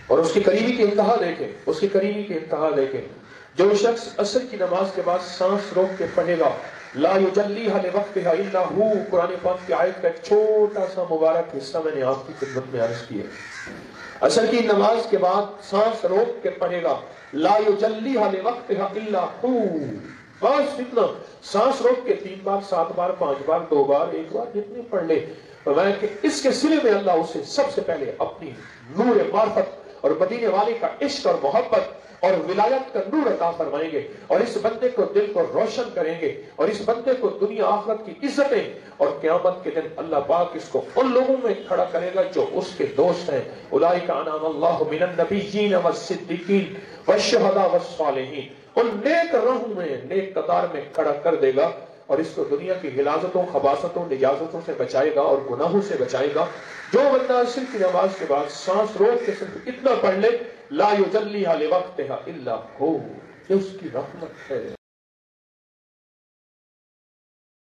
اور اس کی قریبی کی انتہا دیکھیں، اس کی قریبی کی انتہا دیکھیں، جو شخص عصر کی نماز کے بعد سانس روک کے پڑھے گا، لا یجلیھا لوقتھا الا ہو، قرآن پاک کی آیت کا ایک چھوٹا سا مبارک حصہ میں نے آپ کی خدمت میں عرض کیا۔ عصر کی نماز کے بعد سانس روک کے پڑھے گا، لا یجلیھا لوقتھا الا ہو، بس اتنا، سانس روک کے 3 بار 7 بار 5 بار 2 بار 1 بار جتنے پڑھ لے، فرمایا کہ اس کے سلے میں اللہ اسے سب سے پہلے اپنی نور معرفت اور مدینے والے کا عشق اور محبت اور ولایت کا نور عطا فرمائیں گے، اور اس بندے کو دل کو روشن کریں گے، اور اس بندے کو دنیا آخرت کی عزتیں، اور قیامت کے دن اللہ پاک اس کو ان لوگوں میں کھڑا کرے گا جو اس کے دوست ہیں، اولئک انعم اللہ من النبیین والصدیقین والشہداء والصالحین، ان نیک راہوں میں، نیک قطار میں کھڑا کر دے گا، اور اس کو دنیا کی غلاظتوں، خباثتوں، نجاستوں سے بچائے گا اور گناہوں سے بچائے گا۔ جو بندہ عصر کی نماز کے بعد سانس روک کے صرف اتنا پڑھ لے، لا یجلیھا لوقتھا الا ہو، یہ اس کی رحمت ہے۔